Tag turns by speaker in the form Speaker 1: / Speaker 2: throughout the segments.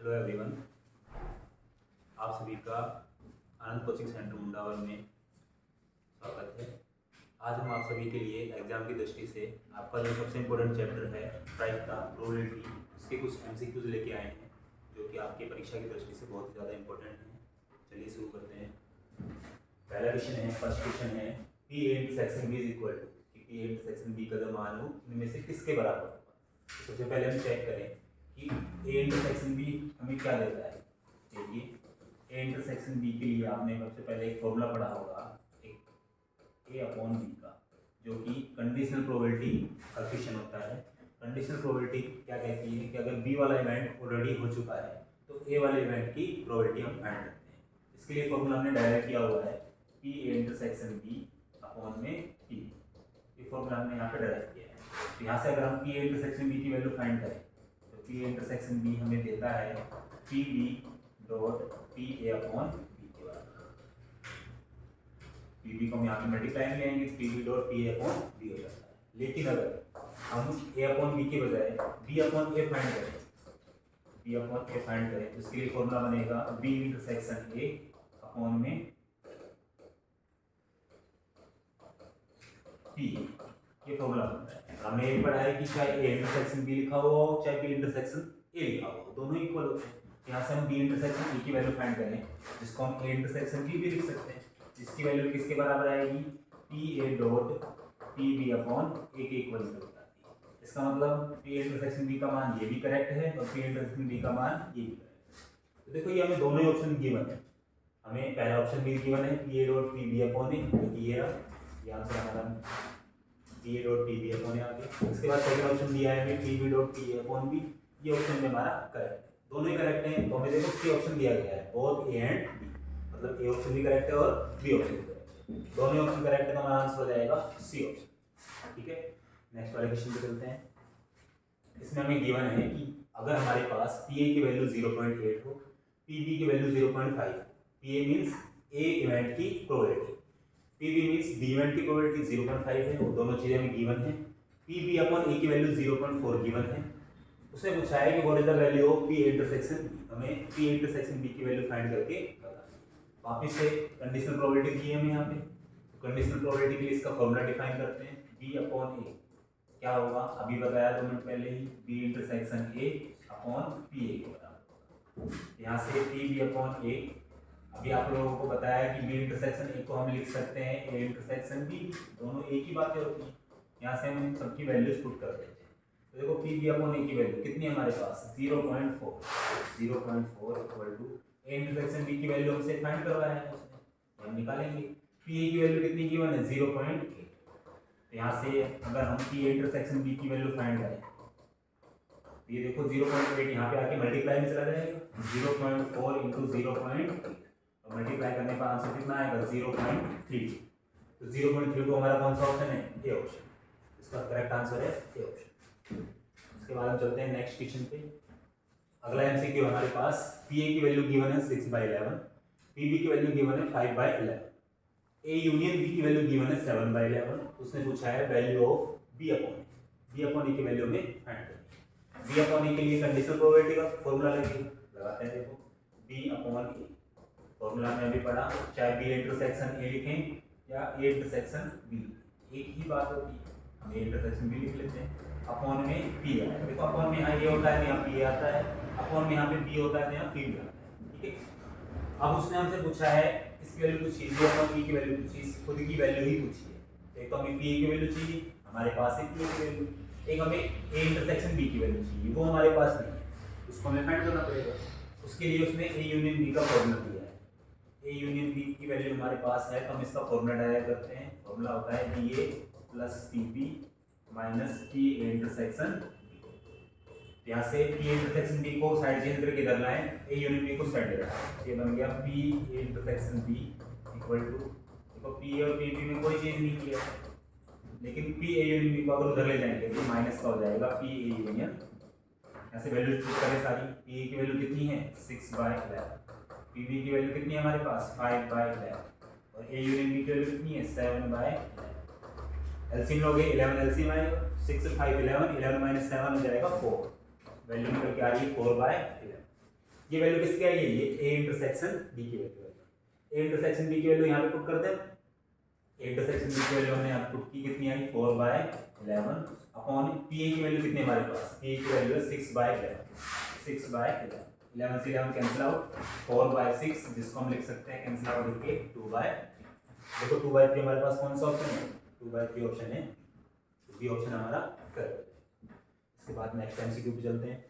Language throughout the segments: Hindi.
Speaker 1: हेलो एवरीवन, आप सभी का आनंद कोचिंग सेंटर मुंडावर में स्वागत है। आज हम आप सभी के लिए एग्जाम की दृष्टि से आपका जो सबसे इम्पोर्टेंट चैप्टर है प्राइस का प्रोबेबिलिटी, उसके कुछ एमसीक्यूज लेके आए हैं जो कि आपकी परीक्षा की दृष्टि से बहुत ही ज़्यादा इम्पोर्टेंट है। चलिए शुरू करते हैं। पहला क्वेश्चन है, फर्स्ट क्वेश्चन है, P A intersection B is equal to, कि पी ए इंटरसेक्शन बी का जो मान हो इनमें से किसके बराबर होगा। तो सबसे पहले हम चेक करें कि ए इंटरसेक्शन बी हमें क्या देता है। देखिए, ए इंटरसेक्शन बी के लिए आपने सबसे पहले एक फॉर्मूला पढ़ा होगा, एक ए अपॉन बी का, जो कि कंडीशनल प्रोबेबिलिटी कोएफिशिएंट होता है। कंडीशनल प्रोबेबिलिटी क्या कहती है कि अगर बी वाला इवेंट ऑलरेडी हो चुका है तो ए वाले इवेंट की प्रोबेबिलिटी हम फाइंड करते हैं। इसके लिए फॉर्मूला हमने डायरेक्ट किया हुआ है, P A intersection B upon में पी। ये फॉर्मूला हमने यहाँ पे डायरेक्ट किया है। तो यहाँ से अगर हम पी ए इंटरसेक्शन बी की वैल्यू फाइंड करें तो पी ए इंटरसेक्शन बी हमें देता है P B dot P A upon B के बराबर। पी बी को हम यहाँ पे मल्टीप्लाई में लेंगे तो P B dot P A upon B हो जाता है। लेकिन अगर हम ए अपॉन बी के बजाय बी अपॉन ए फाइंड करें, बी अपॉन ए फाइंड करें तो इसके लिए फॉर्मूला बनेगा बी इंटरसेक्शन ए अपॉन में पी। ये फॉर्मूला बनता है। हमने ये पढ़ा है कि चाहे ए इंटरसेक्शन बी लिखा हुआ हो चाहे बी इंटरसेक्शन ए लिखा हुआ हो, दोनों इक्वल होते हैं। यहाँ से हम बी इंटरसेक्शन ए की वैल्यू फाइंड करें, जिसको हम ए इंटरसेक्शन बी भी लिख सकते हैं, जिसकी वैल्यू किसके बराबर आएगी, P A dot P B upon A के इक्वल होता है। इसका मतलब पी इंटरसेक्शन बी का मान ये भी करेक्ट है और पी इंटरसेक्शन बी का मान ये भी करेक्ट है। तो देखो, ये हमें दोनों ही ऑप्शन गिवन है। हमें पहला ऑप्शन भी गिवन है P A dot P B upon A, क्योंकि ये आंसर हमारा P A dot P B upon आ गया। उसके बाद सेकंड ऑप्शन दिया है हमें P B dot P A upon B. ये ऑप्शन में हमारा करेक्ट है, दोनों ही करेक्ट हैं। तो हमें देखो सी ऑप्शन दिया गया है, बोथ ए एंड बी, मतलब ए ऑप्शन भी करेक्ट है और बी ऑप्शन भी करेक्ट है। दोनों ऑप्शन करेक्ट है तो हमारा आंसर हो जाएगा सी ऑप्शन। ठीक है, नेक्स्ट वाले क्वेश्चन पे चलते हैं। इसमें हमें गिवन है कि अगर हमारे पास पी ए की वैल्यू 0.8 हो, पी बी की value 0.5, P A means A event की probability, P B means B event की प्रोबेबिलिटी 0.5 है, वो दोनों चीजें हमें गिवन है। पी बी अपॉन ए की वैल्यू 0.4 गिवन है। उसने पूछा है कि what is the value of P intersection B. हमें पी इंटरसेक्शन बी की वैल्यू फाइंड करके बताना। वापस से कंडीशनल प्रोबेबिलिटी दी है हमें यहाँ पे, तो कंडीशनल प्रोबेबिलिटी के लिए इसका फॉर्मूला डिफाइन करते हैं, बी अपॉन ए क्या होगा, अभी बताया 2 मिनट पहले ही, B intersection A upon P A के बराबर। यहाँ से पी बी अपॉन ए, अभी आप लोगों को बताया कि बी इंटरसेक्शन ए को हम लिख सकते हैं ए इंटरसेक्शन बी, दोनों एक ही बातें होती हैं। यहाँ से हम सबकी वैल्यूज पुट कर देते हैं। तो देखो पी बी अपॉन ए की वैल्यू कितनी है हमारे पास, 0.4 equal to A intersection B की वैल्यू हमसे फाइंड करवाया है उसने, हम निकालेंगे। पी ए की वैल्यू कितनी गिवन है, 0.8। तो यहाँ से अगर हम पी ए इंटरसेक्शन बी की वैल्यू फाइंड करें, ये देखो 0.8 यहाँ पे आके मल्टीप्लाई में चला जाएगा, 0.4 इंटू 0.8 और मल्टीप्लाई करने का आंसर कितना आएगा, 0.3। तो 0.32 हमारा कौन सा ऑप्शन है, ए ऑप्शन। इसका करेक्ट आंसर है ए ऑप्शन। उसके बाद हम चलते हैं नेक्स्ट क्वेश्चन पे। अगला एमसीक्यू हमारे पास, पी ए की वैल्यू गिवन है 6/11, पी बी की वैल्यू गिवन है 5/11, ए यूनियन बी की वैल्यू गिवन है 7/11। उसने पूछा है value of B upon A. B upon A की वैल्यू में फाइंड करनी। बी अपॉन ए के लिए कंडीशनल प्रोबेबिलिटी का फॉर्मूला लगाते हैं। देखो बी अपॉन ए फॉर्मूला में अभी पढ़ा, चाहे बी इंटरसेक्शन ए लिखें या ए इंटरसेक्शन बी, एक ही बात होती है। हम ए इंटरसेक्शन बी लिख लेते हैं, अपॉन में पी आता है। देखो अपॉन में यहाँ ए होता है तो यहाँ पी आता है, अपॉन में यहाँ पे बी होता है तो यहाँ पी भी आता है। ठीक है, अब उसने हमसे पूछा है इसकी वैल्यू पूछी, बी अपॉन पी की वैल्यू पूछी, खुद की वैल्यू ही पूछी है। एक तो हमें पी की वैल्यू चाहिए, हमारे पास है पी की वैल्यू, एक हमें ए इंटरसेक्शन बी की वैल्यू चाहिए, वो हमारे पास नहीं है, उसको हमें फाइंड करना पड़ेगा। उसके लिए उसने ए यूनियन बी का फॉर्मूला दिया है। ए यूनियन बी की वैल्यू हमारे पास है, तो हम इसका फॉर्मूला डायरेक्ट करते हैं। फॉर्मूला होता है B A plus P B minus P A intersection B. यहाँ से पी इंटरसेक्शन बी को साइड चेंज करके इधर लाएं, ए यूनियन बी को साइड ले आए, ये बन गया P A intersection B equal to, देखो पी और पी बी में कोई चेंज नहीं किया, लेकिन पी ए यूनियन बी को अगर उधर ले जाएंगे तो माइनस का हो जाएगा पी ए यूनियन। यहाँ से वैल्यू चूज करें सारी, पी ए की वैल्यू कितनी है 6/11, पी बी की वैल्यू कितनी है हमारे पास 5/11 और ए यूनियन बी की वैल्यू कितनी है 7/11। एलसीएम लोगे 11 एलसीएम आएगा, 6 5 11, 11 - 7 हो जाएगा 4, वैल्यू निकल के आ रही है 4/11। ये वैल्यू किसकी आई है, ये ए इंटरसेक्शन बी की वैल्यू है। ए इंटरसेक्शन बी की वैल्यू यहाँ पे पुट कर दें। ए इंटरसेक्शन बी की वैल्यू हमने यहाँ पुट की, कितनी आई 4/11 अपॉन पी ए की वैल्यू कितनी हमारे पास, पी ए की वैल्यू है 6/11, 6/11, 11 से 11 कैंसिल आउट, 4/6 जिसको हम लिख सकते हैं कैंसिल आउट करके 2/, देखो 2/3 हमारे पास कौन सा ऑप्शन है, 2/3 ऑप्शन है, बी ऑप्शन हमारा करेक्ट। इसके बाद नेक्स्ट एमसीक्यू पे चलते हैं।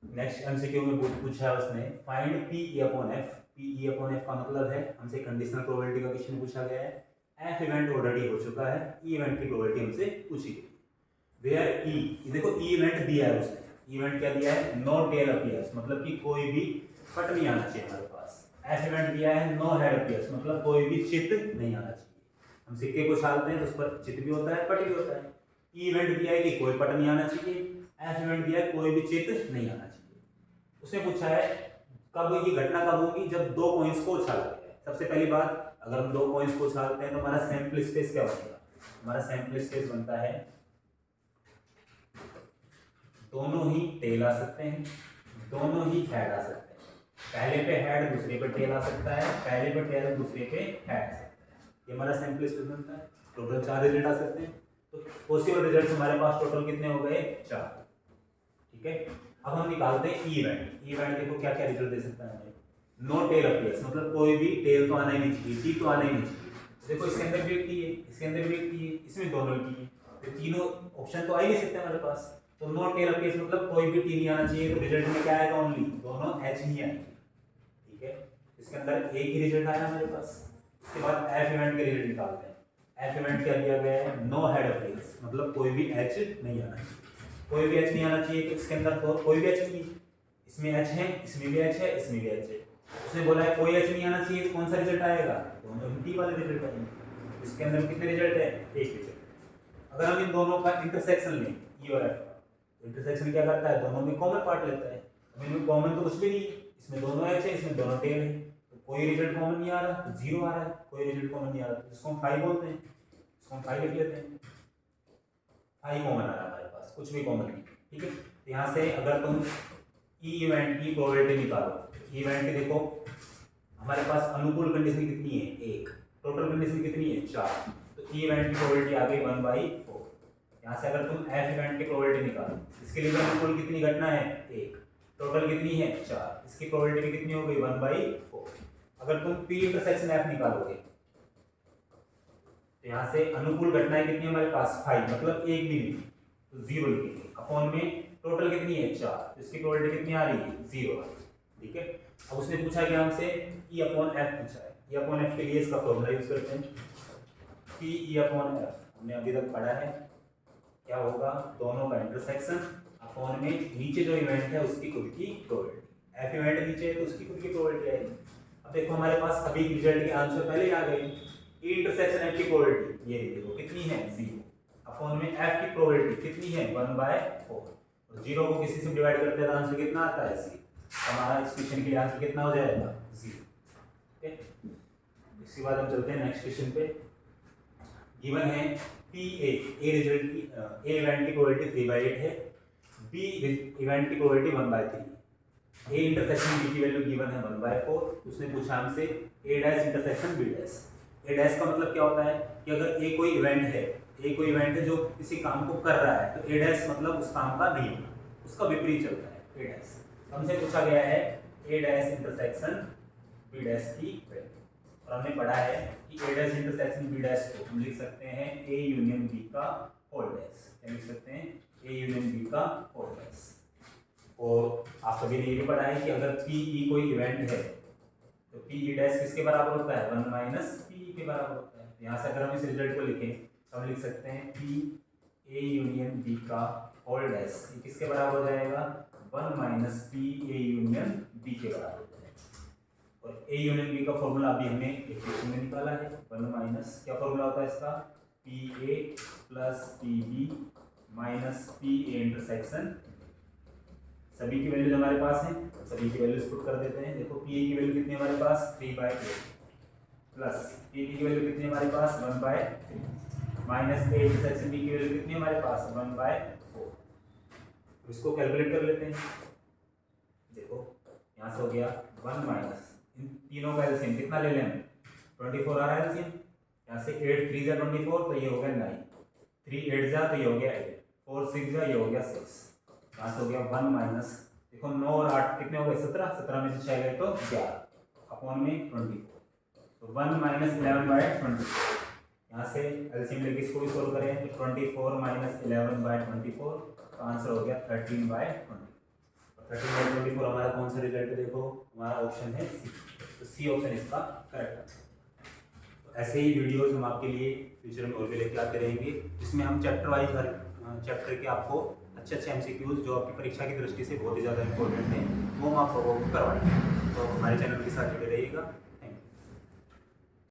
Speaker 1: नेक्स्ट एमसीक्यू में पूछा है उसने find P E upon F. P E upon F का मतलब है हमसे कंडीशनल प्रोबेबिलिटी का क्वेश्चन पूछा गया है, एफ इवेंट ऑलरेडी हो चुका है, ई इवेंट की प्रोबेबिलिटी हमसे पूछी गई। वेयर ई, देखो ई इवेंट दिया है उसने, इवेंट क्या दिया है, नो टेल अपीयर्स, मतलब कि कोई भी पट नहीं आना चाहिए हमारे पास। एफ इवेंट दिया है नो हेड अपीयर्स, मतलब कोई भी चित नहीं आना चाहिए। हम सिक्के को छालते हैं तो उस पर चित भी होता है, पट भी होता है। ई इवेंट दिया है कि कोई पट नहीं आना चाहिए, एफ इवेंट दिया है कोई भी चित नहीं आना चाहिए। उसने पूछा है कब ये घटना कब होगी, जब दो कॉइंस को उछाला गया है। सबसे पहली बात, अगर हम दो कॉइंस को उछालते हैं तो हमारा सैंपल स्पेस क्या बनेगा, हमारा सैंपल स्पेस बनता है दोनों ही टेल आ सकते हैं, दोनों ही हेड आ सकते हैं। पहले पे हेड दूसरे पे टेल आ सकता है, पहले पे टेल दूसरे पे हेड आ सकता है। ये हमारा सैंपल स्पेस बनता है। टोटल 4 रिजल्ट आ सकते हैं, तो पॉसिबल रिजल्ट्स हमारे पास टोटल कितने हो गए, 4। ठीक है, अब हम निकालते हैं ई इवेंट। ई इवेंट देखो क्या क्या रिजल्ट दे सकता है हमें, नो टेल अपीयर्स, मतलब कोई भी टेल तो आना ही नहीं चाहिए, टी तो आना ही नहीं चाहिए। देखो इसके अंदर भी एक टी है, इसके अंदर भी एक टी है, इसमें दोनों टी है, तो तीनों ऑप्शन तो आ ही नहीं सकते हमारे पास। तो नो टेल अपीयर्स मतलब कोई भी टी नहीं आना चाहिए, तो रिजल्ट में क्या आएगा, ओनली दोनों एच ही आएंगे। ठीक है, इसके अंदर एक ही रिजल्ट आया हमारे पास। इसके बाद एफ इवेंट के रिजल्ट निकालते हैं। एफ इवेंट क्या दिया गया है, नो हेड अपीयर्स, मतलब कोई भी एच नहीं आना चाहिए। कोई भी एच नहीं आना चाहिए, तो इसके अंदर तो कोई भी एच नहीं, इसमें एच है, इसमें भी एच है, इसमें भी एच है। उसने बोला है कोई एच नहीं आना चाहिए, कौन सा रिजल्ट आएगा, दोनों टी वाले रिजल्ट आएंगे। इसके अंदर कितने रिजल्ट है, एक रिजल्ट। अगर हम इन दोनों का इंटरसेक्शन लें, ई और एफ का, इंटरसेक्शन क्या करता है, दोनों में कॉमन पार्ट लेता है। इनमें कॉमन तो कुछ भी नहीं, इसमें दोनों एच है, इसमें दोनों टेल है, तो कोई रिजल्ट कॉमन नहीं आ रहा, तो 0 आ रहा है। कोई रिजल्ट कॉमन नहीं आ रहा, जिसको हम 5 बोलते हैं, इसको हम 5 लिख लेते हैं। 5 कॉमन आ रहा है हमारे पास, कुछ भी कॉमन नहीं। ठीक है, तो यहाँ से अगर तुम ई इवेंट की प्रोबेबिलिटी निकालो, इवेंट देखो हमारे पास अनुकूल कंडीशन कितनी है, 1, टोटल कंडीशन कितनी है, 4, तो ई इवेंट की प्रोबेबिलिटी आ गई 1/4। यहाँ से अगर तुम एफ इवेंट की प्रोबेबिलिटी निकालो, इसके लिए अनुकूल कितनी घटना है, 1, टोटल कितनी है, 4, इसकी प्रोबेबिलिटी कितनी हो गई 1/4। अगर तुम पी इंटरसेक्शन एफ निकालोगे, तो यहाँ से अनुकूल घटनाएं कितनी हमारे पास, 5, मतलब एक भी नहीं, तो 0 लिखेंगे। अपॉन में टोटल कितनी है, 4, तो इसकी प्रोबेबिलिटी कितनी आ रही है, 0 आ रही है। ठीक है, अब उसने पूछा कि हमसे ई अपॉन एफ पूछा है। ई अपॉन एफ के लिए इसका फॉर्मूला यूज करते हैं, पी ई अपॉन एफ हमने अभी तक पढ़ा है, क्या होगा, दोनों का इंटरसेक्शन अपॉन में नीचे जो इवेंट है उसकी खुद की प्रोबेबिलिटी। एफ इवेंट नीचे है तो उसकी खुद की प्रोबेबिलिटी आएगी। अब देखो हमारे पास सभी रिजल्ट के आंसर पहले ही आ गए। ई इंटरसेक्शन एफ की प्रोबेबिलिटी ये देखो कितनी है, 0, अपॉन में एफ की प्रोबेबिलिटी कितनी है, 1/4, और 0 को किसी से डिवाइड करते हैं तो आंसर कितना आता है, 0। हमारा इस क्वेश्चन के लिए आंसर कितना हो जाएगा, 0। ठीक है, इसके बाद हम चलते हैं नेक्स्ट क्वेश्चन पे। गिवन है पी ए रिजल्ट की, ए इवेंट की प्रोबेबिलिटी 3/8 है, बी इवेंट की प्रोबेबिलिटी 1/3। ए इंटरसेक्शन बी की वैल्यू गिवन है 1/4। उसने पूछा हमसे ए डैश इंटरसेक्शन बी डैश। ए डैश का मतलब क्या होता है कि अगर ए कोई इवेंट है, ए कोई इवेंट है जो किसी काम को कर रहा है, तो ए डैश मतलब उस काम का नहीं होना, उसका विपरीत चलता है ए डैश। हमसे पूछा गया है ए डैश इंटरसेक्शन बी डैश की वैल्यू, और हमने पढ़ा है कि ए डैश इंटरसेक्शन बी डैश को हम लिख सकते हैं ए यूनियन बी का होल डैश। क्या लिख सकते हैं, ए यूनियन बी का होल डैश। और आप सभी ने ये भी पढ़ा है कि अगर पी ई कोई इवेंट है तो पी ई डैश किसके बराबर होता है, 1 - पी के बराबर होता है। यहाँ से अगर हम इस रिजल्ट को लिखें तो हम लिख सकते हैं पी ए यूनियन बी का होल डैश, ये किसके बराबर हो जाएगा, 1 - पी ए यूनियन बी के बराबर हो जाएगा। और ए यूनियन बी का फॉर्मूला अभी हमने इक्वेशन में निकाला है, 1 क्या फॉर्मूला होता है इसका, P A plus P B minus P A intersection. सभी की वैल्यूज हमारे पास हैं, सभी की वैल्यूज पुट कर देते हैं। देखो पी ए की वैल्यू कितनी है हमारे पास, 3/8 प्लस पी बी की वैल्यू कितनी है हमारे पास, 1/3 माइनस ए इंटरसेक्शन बी की वैल्यू कितनी है हमारे पास, 1/4। इसको कैलकुलेट कर लेते हैं। देखो यहाँ से हो गया 1 माइनस, इन तीनों का एलसीएम कितना ले लें हम, 24 आ रहा है एलसीएम, यहाँ से 8 3 जा 24, तो ये हो गया 9, 3 8 जा तो ये हो गया 8, 4 6 जा ये हो गया 6, यहाँ से हो गया 1 माइनस, देखो 9 और 8 कितने हो गए 17, 17 में से 6 गए तो 11 अपॉन में 24, तो 1 माइनस 11 बाय 24, यहाँ से एलसीएम लेके इसको भी सोल्व करें तो 24 माइनस 11 बाय 24, तो आंसर हो गया 13 बाय 20, 13 बाय 24 हमारा कौन सा रिजल्ट है, देखो हमारा ऑप्शन है सी, तो सी ऑप्शन इसका करेक्ट आंसर। तो ऐसे ही वीडियोस हम आपके लिए फ्यूचर में और भी लेके आते रहेंगे, जिसमें हम चैप्टर वाइज हर चैप्टर के आपको अच्छे अच्छे एमसीक्यूज जो आपकी परीक्षा की दृष्टि से बहुत ही ज़्यादा इंपॉर्टेंट है वो हम आप लोगों को करवाएंगे। तो हमारे चैनल के साथ जुड़े रहिएगा।